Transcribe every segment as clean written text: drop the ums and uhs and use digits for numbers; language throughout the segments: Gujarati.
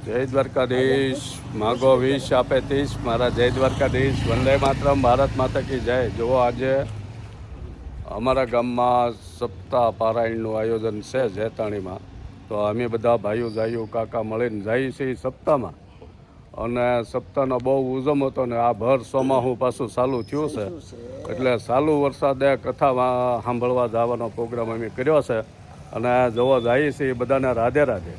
જય દ્વારકાધીશ. માગો વીસ આપે 30. મારા જય દ્વારકાધીશ. વંદે માતરમ. ભારત માતા કી જય. જુઓ, આજે અમારા ગામમાં સપ્તાહ પારાયણનું આયોજન છે જેતાણીમાં. તો અમે બધા ભાઈઓ જાઈઓ કાકા મળીને જઈએ છીએ સપ્તાહમાં. અને સપ્તાહનો બહુ ઉજમ હતો ને આ ભર સોમાહું પાછું ચાલુ થયું છે. એટલે ચાલુ વરસાદે કથામાં સાંભળવા જવાનો પ્રોગ્રામ અમે કર્યો છે. અને જોવા જઈએ છીએ બધાને રાધે રાધે.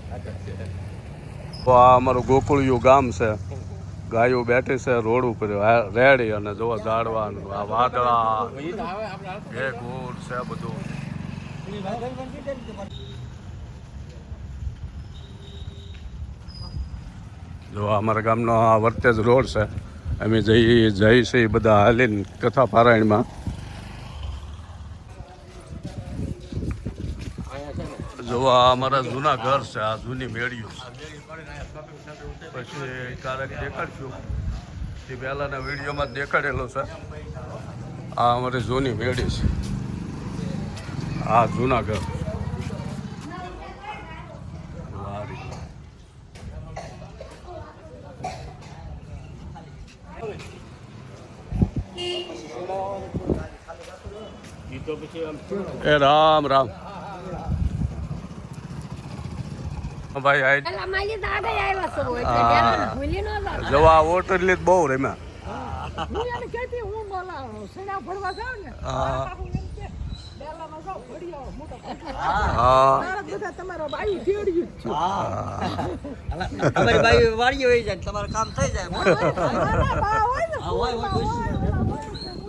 તો આ અમારું ગોકુળિયું ગામ છે. ગાયો બેઠી છે રોડ ઉપર રેડી. અને જોવા ઝાડવાનું આ વાદળા એ ગોળ છે બધું. જો અમારા ગામનો આ વર્તેજ રોડ છે. અમે જઈએ છીએ બધા હાલીને કથા પારાયણમાં. જો આ અમારા જૂના ઘર છે. આ જૂની મેળિયું છે. પછી ક્યારેક દેખાડશું. તે પહેલાંના વિડીયોમાં દેખાડેલો છે. આ અમારી જૂની મેળી છે. આ જૂના ઘર એ રામ રામ ભાઈ. જવા ઓટ એટલે બહુ રમ્યા.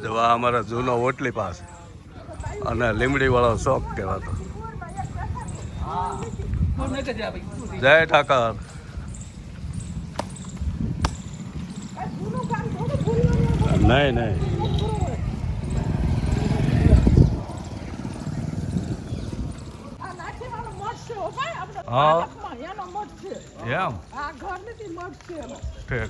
જવા અમારા જૂનો ઓટલી પાસે અને લીમડી વાળો શોખ કહેવાતો. જય ઠાકર. નહીં નહીં હા એમ ઠીક.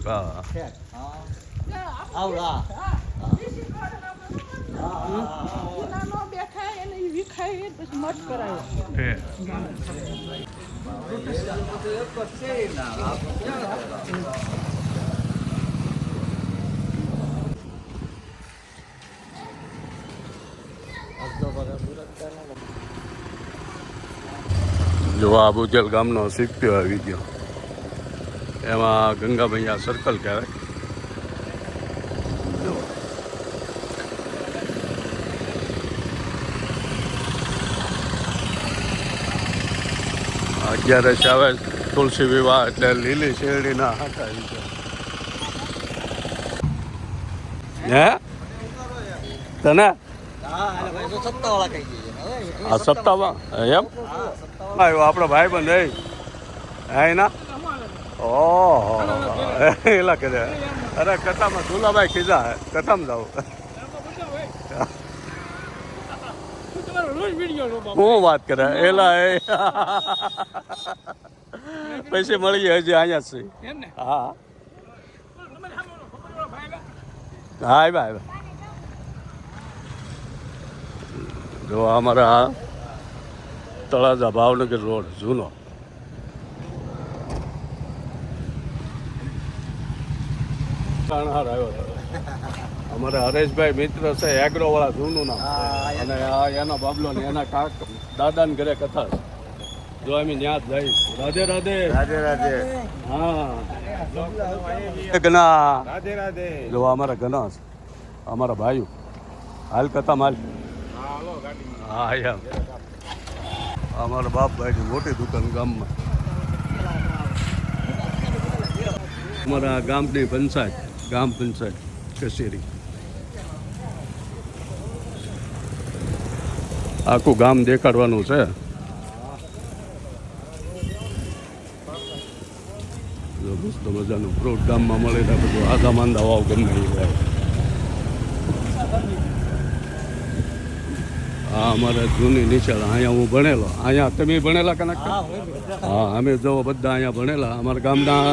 જો આ બુજલ ગામનો સીપ્યો આવી ગયો. એમાં ગંગામૈયા સર્કલ કહેવાય. 11 આવે તુલસી વિવાહ એટલે લીલી શેરડીના હાટા આવી ગયા. હે તને આ સપ્તાહમાં એમ આવ્યો આપણો ભાઈ બંધ એના. ઓહો એલા કે અરે કથામાં ઝુલાભાઈ ખીજા હે કથામાં જાઉં. હું વાત કરે એલા એ પૈસે મળી જાય હજી અહીંયા છે. હા હા આવ્યા. જો અમારા તળાજા ભાવનગર રોડ જૂનો. આવ્યો અમારા હરેશભાઈ મિત્ર છે એગ્રો વાળા જૂનું નામ. અને એના બાબલો ને એના કાક દાદાને ઘરે કથા છે. જો અમે ત્યાં જ જઈશ. રાધે રાધે રાધે રાધે. હા ઘણા રાધે રાધે. જો અમારા ઘણા છે અમારા ભાઈઓ. હાલ કથા માલ. હા એમ અમારા બાપભાઈની મોટી દુકાન ગામમાં. અમારા ગામની પંચાયત ગામ પંચાયત કચેરી. આખું ગામ દેખાડવાનું છે. મસ્ત મજાનું ફ્રૂટ ગામમાં મળે ને બધું આધા માંદા વાવ ગમે એ રહે. હા અમારે જૂની નિશાળ અહીંયા હું ભણેલો. અહીંયા તમે ભણેલા કનક? હા અમે જો બધા અહીંયા ભણેલા. અમારા ગામના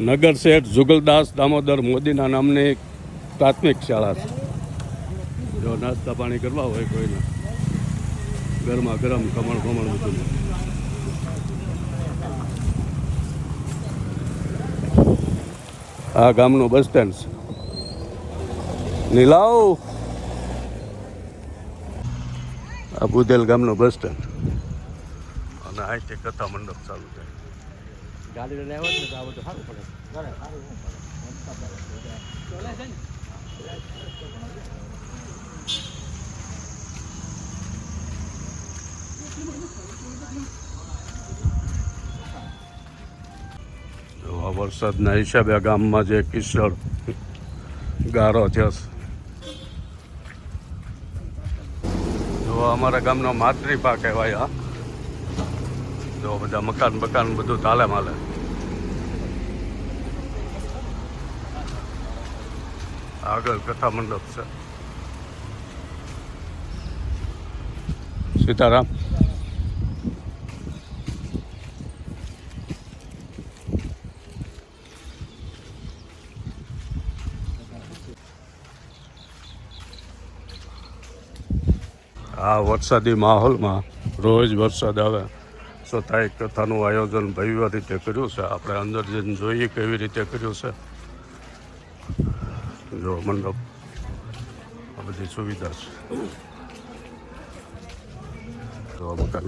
નગર શેઠ જુગલદાસ દામોદર મોદીના નામની પ્રાથમિક શાળા છે. જો નાસ્તા પાણી કરવા હોય કોઈને ગરમા ગરમ ખમણ બધું. આ ગામનું બસ સ્ટેન્ડ છે. નીલાવ આ બુધેલ ગામનું બસ સ્ટેન્ડ અને અહીંથી કથા મંડપ ચાલુ થાય. ગાડી લઈને આવ્યો ને તો આ બધું સારું પડે. વરસાદના હિસાબે આ ગામમાં જે કિચડ ગારો છે. જો અમારા ગામનો માતૃપા કહેવાય. આ જો બધા મકાન બધું તાલે માલે. આગળ કથા મંડપ છે. સીતારામ. આ વરસાદી માહોલમાં રોજ વરસાદ આવે છતાં એક કથાનું આયોજન ભવ્ય રીતે કર્યું છે. આપણે અંદર જઈને જોઈએ કેવી રીતે કર્યું છે. જો મંડપ આ બધી સુવિધા છે. જો મકાન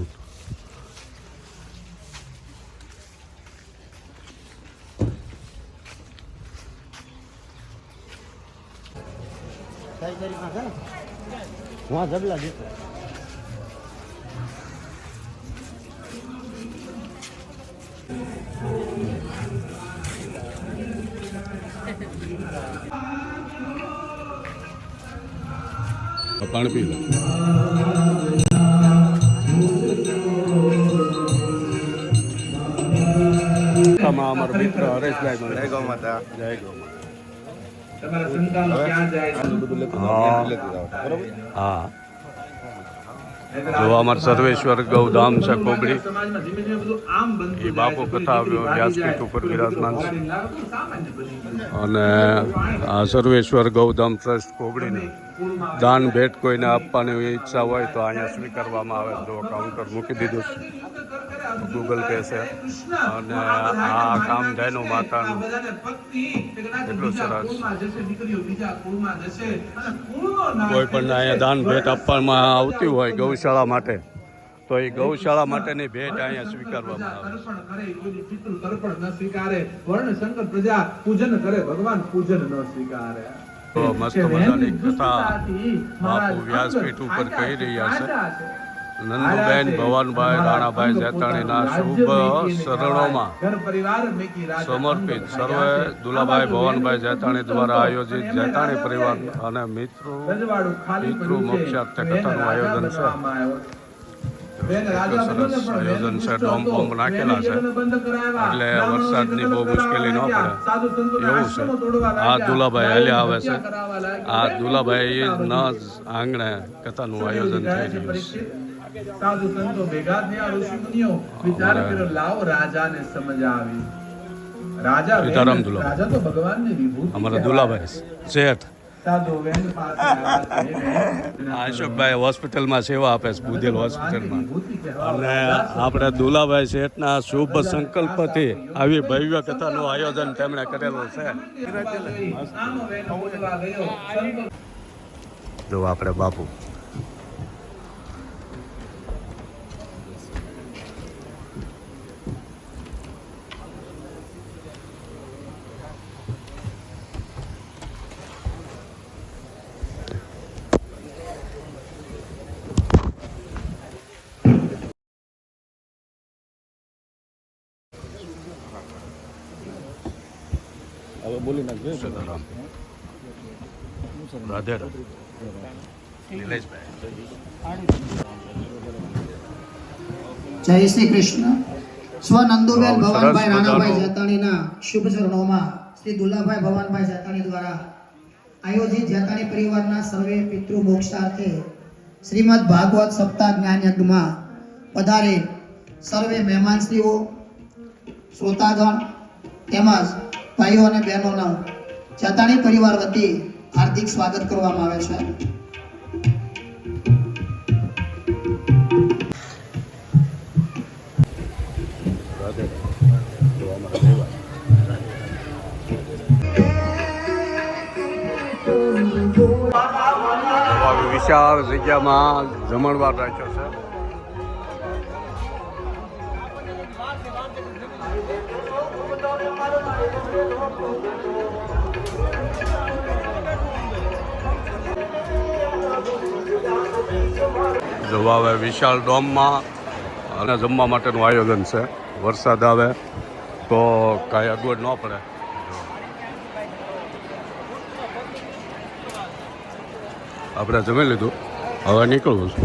વहाँ जबला देते પાણી પી લો. અમારા મિત્ર હરેશભાઈ जय गौ माता જય ગૌ માતા. તમારા સંતાનો ક્યાં જાય છે બધું લેતું જાવ બરોબર. હા જો અમારું સર્વેશ્વર ગૌધામ છે કોબડી. સમાજમાં ધીમે ધીમે બધું આમ બનતું એ બાપુ કથા વ્યાસપીઠ ઉપર બિરાજમાન છે. અને આ સર્વેશ્વર ગૌધામ ટ્રસ્ટ કોબડીને દાન ભેટ કોઈને આપવાની ઈચ્છા હોય તો અહીંયા સ્વીકારવામાં આવે. જો કાઉન્ટર મૂકી દીધું છે, ગૂગલ પે છે. અને આ કામધેનુ માતાનું એટલું સરસ. કોઈ પણ અહીંયા દાન ભેટ આપવામાં આવતી હોય ગૌશાળા માટે તો એ ગૌશાળા માટેની ભેટ અહીંયા સ્વીકારવામાં આવે. શંકર પ્રજા પૂજન કરે ભગવાન પૂજન ન સ્વીકારે. તો મસ્ત મજાની કથા બાપુ વ્યાસપીઠ ઉપર કહી રહ્યા છે. નંદુબેન ભવનભાઈ રાણાભાઈ જેતાણીના શુભ શરણોમાં સમર્પિત સર્વે દુલાભાઈ ભવનભાઈ જેતાણી દ્વારા આયોજિત જેતાણી પરિવાર અને પિતૃ મોક્ષાર્થ કથાનું આયોજન છે. સરસ આયોજન છે. ડોમ બોમ્બ નાખેલા છે એટલે વરસાદની બહુ મુશ્કેલી ન પડે એવું છે. આ દુલાભાઈ હાલ્યા આવે છે. આ દુલાભાઈ ન આંગણે કથાનું આયોજન થઈ રહ્યું છે. સાધુ સંતો ભેગા થયા, ઋષિ મુનિઓ વિચાર કર્યો લાવો રાજાને સમજ આવી. રાજા રાજા તો ભગવાનની વિભૂતિ. અમારા દુલાભાઈ શેઠ સાધુ વેન પાસે અશોકભાઈ હોસ્પિટલમાં સેવા આપે છે, બુધેલ હોસ્પિટલમાં. અને આપણે દુલાભાઈ શેઠના શુભ સંકલ્પથી આવી ભવ્ય કથાનું આયોજન તેમણે કરેલું છે. જો આપણે બાપુ હવે બોલી નાખજો. સીતારામ. રાધે રાધે. જય શ્રી કૃષ્ણ. સ્વ નંદુબેન ભવનભાઈ રાણાભાઈ જેતાણીના શુભ ચરણોમાં શ્રી દુલાભાઈ ભવનભાઈ જેતાણી દ્વારા આયોજિત જેતાણી પરિવારના સર્વે પિતૃ મોક્ષાર્થે શ્રીમદ ભાગવત સપ્તાહ જ્ઞાન યજ્ઞમાં પધારે સર્વે મહેમાનશ્રીઓ, શ્રોતાગણ તેમજ ભાઈઓ અને બહેનોનું જેતાણી પરિવાર વતી હાર્દિક સ્વાગત કરવામાં આવે છે. રાધે રાધે. વિશાળ જગ્યામાં જમણવાર રાખ્યો છે. જોવા આવે વિશાળ ડોમમાં અને જમવા માટેનું આયોજન છે. વરસાદ આવે તો કાંઈ અગવડ ન પડે. આપણે જમી લીધું, હવે નીકળવું છે.